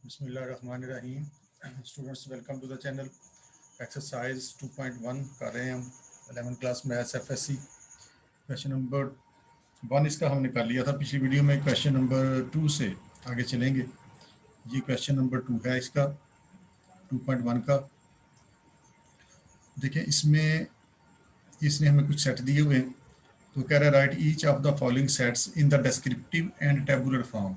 बिस्मिल्लाहिर्रहमानिर्रहीम। Students, welcome to the channel. Exercise 2.1 कर रहे हैं हम 11th class maths FSc. Question number 1 इसका हमने कर लिया था पिछली वीडियो में। क्वेश्चन नंबर 2 से आगे चलेंगे। ये क्वेश्चन नंबर 2 है इसका 2.1 का। देखिए, इसमें इसने हमें कुछ सेट दिए हुए हैं। तो कह रहा है right each of the following sets in the descriptive and tabular form.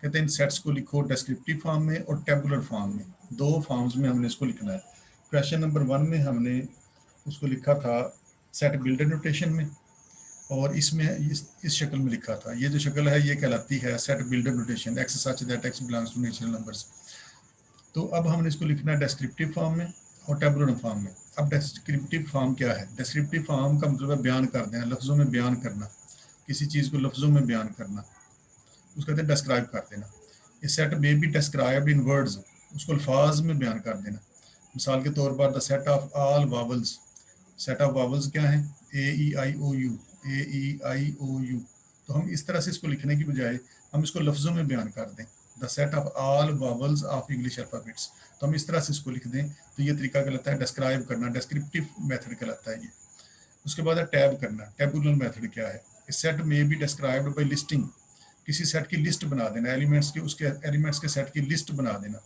कहते हैं इन सेट्स को लिखो डिस्क्रिप्टिव फॉर्म में और टेबुलर फॉर्म में, दो फॉर्म्स में हमने इसको लिखना है। क्वेश्चन नंबर 1 में हमने उसको लिखा था सेट बिल्डर नोटेशन में, और इसमें इस शक्ल में लिखा था। ये जो शक्ल है ये कहलाती है set builder notation, X such that x belongs to natural numbers. तो अब हमने इसको लिखना है डिस्क्रिप्टिव फॉर्म में और टेबुलर फॉर्म में। अब डिस्क्रिप्टिव फॉर्म क्या है? डिस्क्रिप्टिव फॉर्म का मतलब है बयान कर देना, लफ्ज़ों में बयान करना, किसी चीज़ को लफ्ज़ों में बयान करना, उसको कहते हैं डिस्क्राइब कर देना। ये set may be described in words, उसको अल्फाज में बयान कर देना। मिसाल के तौर पर the set of all vowels. Set of vowels क्या है? A E I O U, A E I O U. तो हम इस तरह से इसको लिखने की बजाय हम इसको लफ्ज़ों में बयान कर दें, the set of all vowels of English alphabets. तो हम इस तरह से इसको लिख दें, तो ये तरीका कहलाता है डिस्क्राइब करना, डिस्क्रिप्टिव मेथड कहलाता है ये। उसके बाद है टैब करना। टेबुलर मेथड क्या है? सेट में बी डिस्क्राइब्ड बाई लिस्टिंग, किसी सेट की लिस्ट बना देना, एलिमेंट्स की, उसके एलिमेंट्स के सेट की लिस्ट बना देना।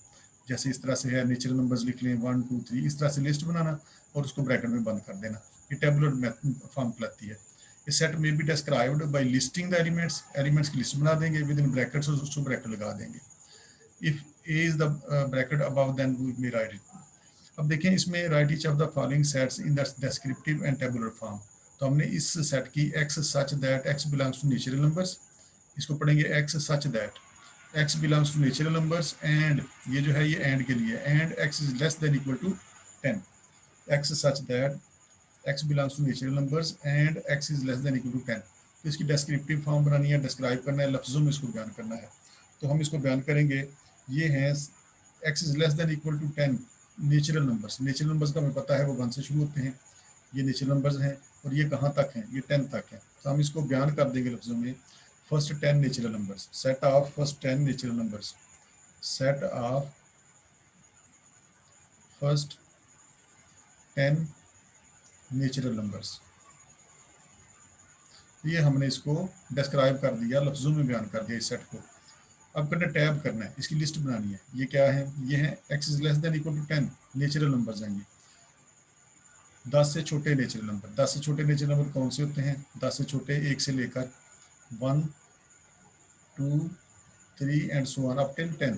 जैसे इस तरह से है, नेचुरल नंबर्स लिख लें 1 2 3, इस तरह से लिस्ट बनाना और उसको ब्रैकेट में बंद कर देना। ये टेबुलर फॉर्म कहलाती है। इस सेट में भी described by listing the elements, elements की लिस्ट बना देंगे विद इन ब्रैकेट्स और उसको ब्रैकेट लगा देंगे। If A is the bracket above then we may write it. अब देखें, इसमें write each of the following sets in the descriptive and tabular form. तो हमने इस सेट की X such that x belongs to natural numbers, इसको पढ़ेंगे X such that x belongs to natural numbers and, ये जो है ये एंड के लिए, and X is less than equal to 10। X such that x belongs to natural numbers and X is less than equal to 10। तो इसकी descriptive form बनानी है, डिस्क्राइब करना है, लफ्ज़ों में इसको बयान करना है। तो हम इसको बयान करेंगे, ये हैं X is less than equal to 10 natural numbers. Natural numbers का हमें पता है वो 1 से शुरू होते हैं, ये नेचुरल नंबर्स हैं, और ये कहाँ तक हैं? ये 10 तक हैं। तो हम इसको बयान कर देंगे लफ्ज़ों में। First 10 natural numbers, set of first 10 natural numbers, set of first 10 natural numbers. ये हमने इसको डिस्क्राइब कर दिया, लफ्ज़ों में बयान कर दिया इस सेट को। अब करना टैब करना है, इसकी लिस्ट बनानी है। ये क्या है? ये है X is less than equal to 10 natural numbers हैं। ये 10 से छोटे नेचुरल नंबर। 10 से छोटे नेचुरल नंबर कौन से होते हैं? 10 से छोटे 1 से लेकर 1 2 3 and so on up till 10।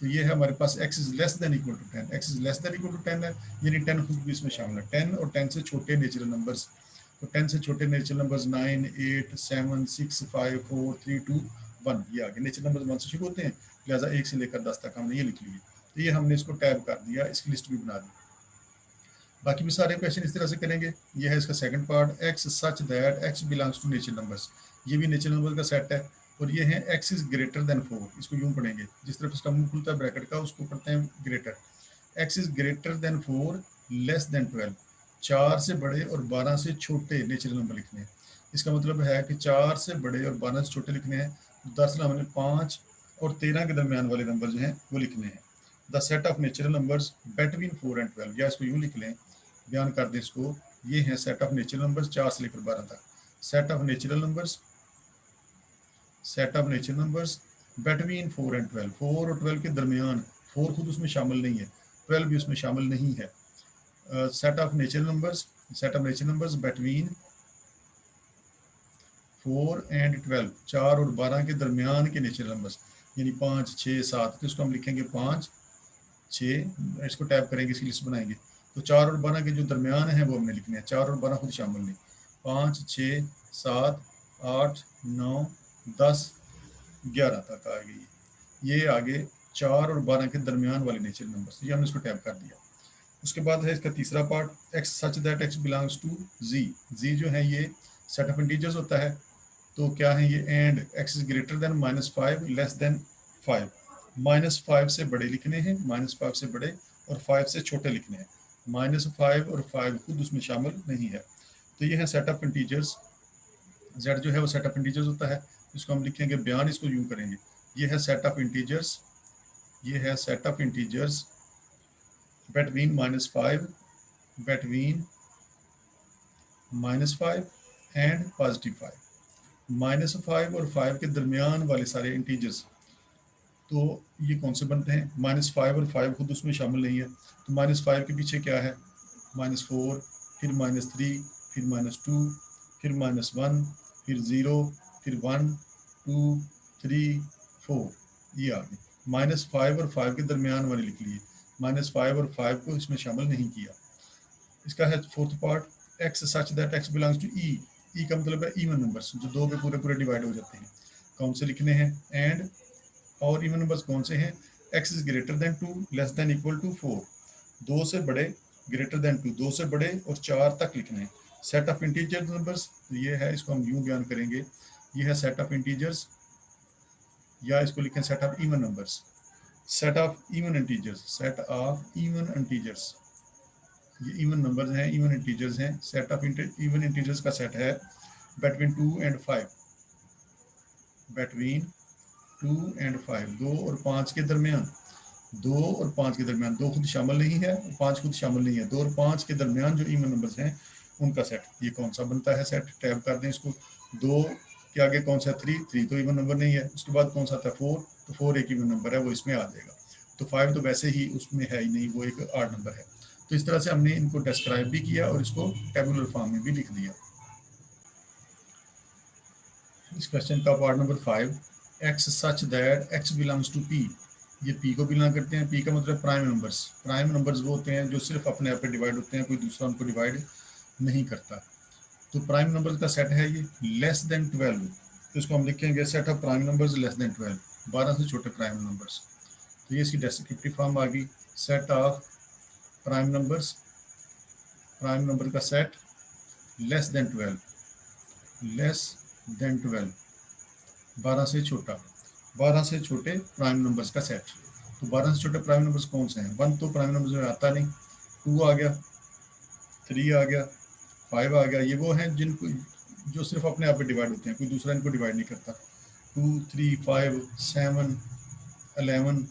तो ये है हमारे पास x is less than equal to 10। X is less than equal to 10 है, यानी 10 खुद भी इसमें शामिल है। 10 और 10 से छोटे नेचुरल नंबर्स। तो 10 से छोटे नेचुरल नंबर्स 9 8 7 6 5 4 3 2 1, ये आगे नेचुरल नंबर्स 1 से शुरू होते हैं, लिहाजा 1 से लेकर 10 तक हमने ये लिख लिए। तो ये हमने इसको टैब कर दिया, इसकी लिस्ट भी बना दी। बाकी भी सारे क्वेश्चन इस तरह से करेंगे। ये है इसका second part, x such that x belongs to natural numbers. ये भी नेचुरल नंबर का सेट है, और ये है एक्स इज ग्रेटर देन 4। इसको यूं पढ़ेंगे, जिस तरफ इसका मुंह खुलता है ब्रैकेट का उसको पढ़ते हैं greater. X is greater then 4 less than 12। 4 से बड़े और 12 से छोटे नेचुरल नंबर लिखने हैं। इसका मतलब है कि 4 से बड़े और 12 से छोटे लिखने हैं। दरअसल हमने 5 और 13 के दरमियान वाले नंबर जो हैं वो लिखने हैं। The set of natural numbers between 4 and 12, या इसको यूं लिख लें, बयान कर दें इसको। ये है सेट ऑफ नेचुरल नंबर्स 4 से लेकर 12 तक। Set of natural numbers, set of natural numbers between 4 and 12, 4 और 12 के दरमियान। 4 खुद उसमें शामिल नहीं है, 12 भी उसमें शामिल नहीं है। Set of natural numbers, set of natural numbers between 4 and 12, 4 और 12 के दरमियान के नेचुरल नंबर्स, यानी 5 6 7। तो इसको हम लिखेंगे 5 6, इसको टैप करेंगे, इसकी लिस्ट बनाएंगे। तो 4 और 12 के जो दरमियान है वो हमने लिखने हैं, 4 और 12 खुद शामिल नहीं। 5 6 7 8 9 10 11 तक आ गई। ये आगे 4 और 12 के दरमियान वाले नेचुरल नंबर्स, ये हमने इसको टैप कर दिया। उसके बाद है इसका तीसरा part, x such that x belongs to G. G जो है ये सेट ऑफ इंटीजर्स होता है। तो क्या है ये? And X is greater then -5 less than 5। -5 से बड़े लिखने हैं, -5 से बड़े, और 5 से छोटे लिखने हैं। -5 और 5 खुद उसमें शामिल नहीं है। तो ये है सेट ऑफ इंटीजर्स। जेड जो है वो सेट ऑफ इंटीजर्स होता है। इसको हम लिखेंगे बयान, इसको यूं करेंगे, ये है सेट ऑफ इंटीजर्स ये है set of integers between -5 and +5। -5 और 5 के दरमियान वाले सारे इंटीजर्स, तो ये कौन से बनते हैं? -5 और 5 खुद उसमें शामिल नहीं है, तो -5 के पीछे क्या है? -4, फिर -3, फिर -2, फिर -1, फिर 0, फिर 1, 2, 3, 4, ये आ गए। -5 और 5 के दरमियान वाले लिख लिए, -5 और 5 को इसमें शामिल नहीं किया। इसका है fourth part, x such that x belongs to E. E का मतलब है इवन नंबर्स, जो दो पे पूरे पूरे डिवाइड हो जाते हैं। कौन से लिखने हैं? एंड और इवन नंबर्स कौन से हैं? X is greater than 2, less than equal to 4। दो से बड़े, ग्रेटर देन 2, दो से बड़े और 4 तक लिखने हैं। सेट ऑफ इंटीजर नंबर्स, ये है, इसको हम यूं बयान करेंगे, ये है सेट ऑफ इंटीजर्स, या इसको लिखें set of even numbers. Set of even integers, set of even integers, ये इवन नंबर्स हैं, इवन इंटीजर्स हैं। सेट ऑफ इवन इंटीजर्स का सेट है बिटवीन 2 एंड 5, बिटवीन 2 एंड 5, 2 और 5 के दरमियान, 2 और 5 के दरमियान, 2 खुद शामिल नहीं है, 5 खुद शामिल नहीं है, 2 और 5 के दरमियान जो इवन नंबर्स हैं उनका सेट। ये कौन सा बनता है सेट? टैब कर दें इसको। 2 के आगे कौन सा? 3 तो इवन नंबर नहीं है। उसके बाद कौन सा था? 4, तो 4 एक इवन नंबर है, वो इसमें आ जाएगा। तो 5 तो वैसे ही उसमें है ही नहीं, वो एक ऑड नंबर है। तो इस तरह से हमने इनको डिस्क्राइब भी किया और इसको टेबुलर फॉर्म में भी लिख दिया। इस क्वेश्चन का part number 5, X such that x belongs to P. ये पी को बिलोंग करते हैं। पी का मतलब प्राइम नंबर्स। प्राइम नंबर्स वो होते हैं जो सिर्फ अपने आप पे डिवाइड होते हैं, कोई दूसरा उनको डिवाइड नहीं करता। तो प्राइम नंबर्स का सेट है ये लेस देन 12, तो इसको हम लिखेंगे set of prime numbers less than 12, 12 से छोटे प्राइम नंबर्स। तो ये इसकी डेस्क्रिप्टिव फॉर्म आ गई, set of prime numbers, prime number का set less than 12, less than 12, 12 से छोटा, 12 से छोटे प्राइम नंबर्स का सेट। तो 12 से छोटे प्राइम नंबर्स कौन से हैं? 1 तो प्राइम नंबर्स में आता नहीं, 2 आ गया, 3 आ गया, 5 आ गया। ये वो हैं जिनको जो सिर्फ अपने आप पे डिवाइड होते हैं, कोई दूसरा इनको डिवाइड नहीं करता। 2, 3, 5, 7, 11,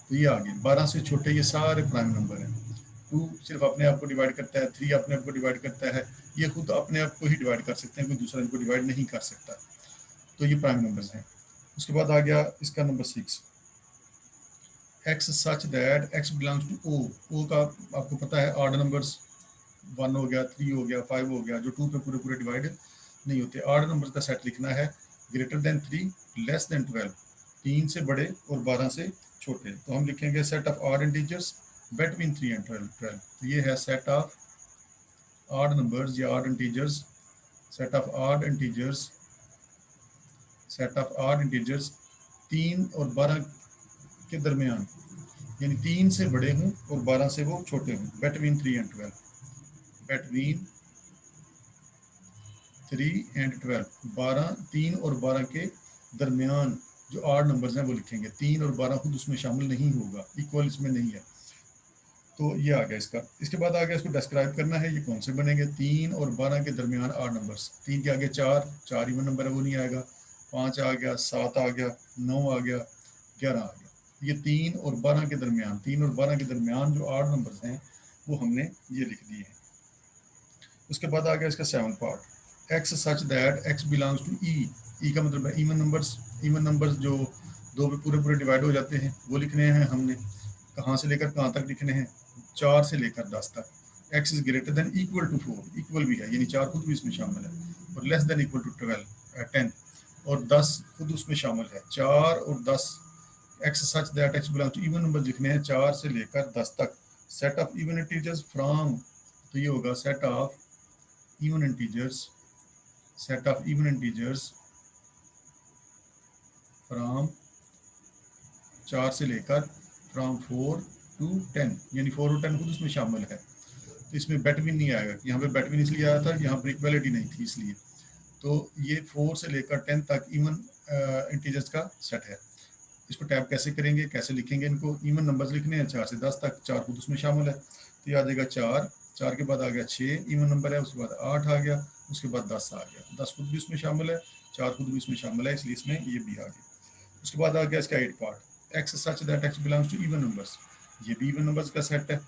तो ये आ गए 12 से छोटे, ये सारे प्राइम नंबर हैं। 2 सिर्फ अपने आप को डिवाइड करता है, 3 अपने आप को डिवाइड करता है, ये खुद अपने आप को ही डिवाइड कर सकते हैं, कोई दूसरा इनको डिवाइड नहीं कर सकता। तो ये प्राइम नंबर्स हैं। उसके बाद आ गया इसका number 6, x such that x belongs to O. O का आपको पता है ऑड नंबर्स, 1 हो गया, 3 हो गया, 5 हो गया, जो 2 पे पूरे पूरे डिवाइड नहीं होते। ऑड नंबर्स का सेट लिखना है ग्रेटर देन 3, लेस देन 12, 3 से बड़े और 12 से छोटे। तो हम लिखेंगे set of odd integers between 3 and 12। तो ये है सेट ऑफ ऑड नंबर्स या odd integers, set of odd integers, set of odd integers 3 और 12 के दरमियान, यानी 3 से बड़े हों और 12 से वो छोटे हों, बिटवीन 3 एंड 12, बिटवीन 3 एंड 12, 12, 3 और 12 के दरमियान जो ऑड नंबर्स हैं वो लिखेंगे। 3 और 12 खुद उसमें शामिल नहीं होगा, इक्वल इसमें नहीं है। तो ये आ गया इसका। इसके बाद आ गया इसको डिस्क्राइब करना है, ये कौन से बनेंगे? 3 और 12 के दरमियान ऑड नंबर्स। 3 के आगे 4, 4 इवन नंबर है, वो नहीं आएगा। 5 आ गया, 7 आ गया, 9 आ गया, 11 आ गया। ये 3 और 12 के दरमियान, 3 और 12 के दरमियान जो ऑड नंबर्स हैं वो हमने ये लिख दिए हैं। उसके बाद आ गया इसका 7 part, x such that x belongs to E. E का मतलब है इवन नंबर्स। इवन नंबर्स जो दो पे पूरे पूरे डिवाइड हो जाते हैं वो लिखने हैं हमने। कहाँ से लेकर कहाँ तक लिखने हैं? 4 से लेकर 10 तक। X is greater than equal to 4, equal भी है, यानी 4 खुद भी इसमें शामिल है, और लेस देन इक्वल टू 10, और 10 खुद उसमें शामिल है। 4 और 10, X such that X belong to even number लिखने हैं 4 से लेकर 10 तक। Set of even integers from, तो ये होगा set of even integers, set of even integers from 4 से लेकर फ्रॉम 4 to 10, यानी 4 और 10 खुद उसमें शामिल है। तो इसमें बेटवीन नहीं आएगा, यहाँ पे बेटवीन इसलिए आया था, यहाँ पर इक्वलिटी नहीं थी इसलिए। तो ये 4 से लेकर 10 तक इवन इंटीजर्स का सेट है। इसको टैब कैसे करेंगे, कैसे लिखेंगे? इनको इवन नंबर्स लिखने हैं 4 से 10 तक, 4 खुद उसमें शामिल है, तो ये आ जाएगा 4, 4 के बाद आ गया 6 इवन नंबर है, उसके बाद 8 आ गया, उसके बाद 10 आ गया, 10 खुद भी इसमें शामिल है, 4 खुद भी इसमें शामिल है, इसलिए इसमें ये भी आ गया। उसके बाद आ गया इसका 8 part, x such that x belongs to even numbers, ये भी इवन नंबर्स का सेट है।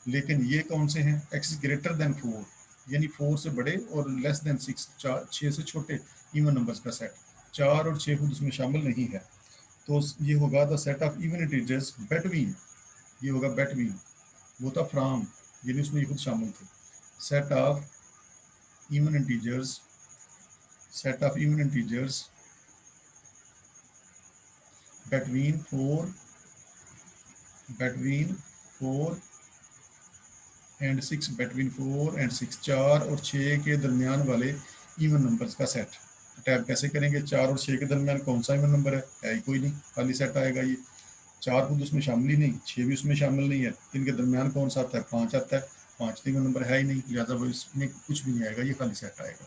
लेकिन ये कौन से हैं, एक्स ग्रेटर देन 4, यानी 4 से बड़े और लेस देन 6, 6 से छोटे इवन नंबर्स का सेट। 4 और 6 खुद उसमें शामिल नहीं है, तो ये होगा the set of even integers between, ये होगा बिटवीन, वो था फ्रॉम, यानी उसमें ये खुद शामिल थे। Set of even integers, set of even integers between 4 and 6, between 4 and 6, 4 और 6 के दरमियान वाले इवन नंबर्स का सेट। टैब कैसे करेंगे, 4 और 6 के दरमियान कौन सा इवन नंबर है ही कोई नहीं, खाली सेट आएगा ये। 4 खुद उसमें शामिल ही नहीं, 6 भी उसमें शामिल नहीं है, इनके दरमियान कौन सा आता है, 5 आता है, 5 तो इवन नंबर है ही नहीं, लिहाजा वो इसमें कुछ भी नहीं आएगा, ये खाली सेट आएगा।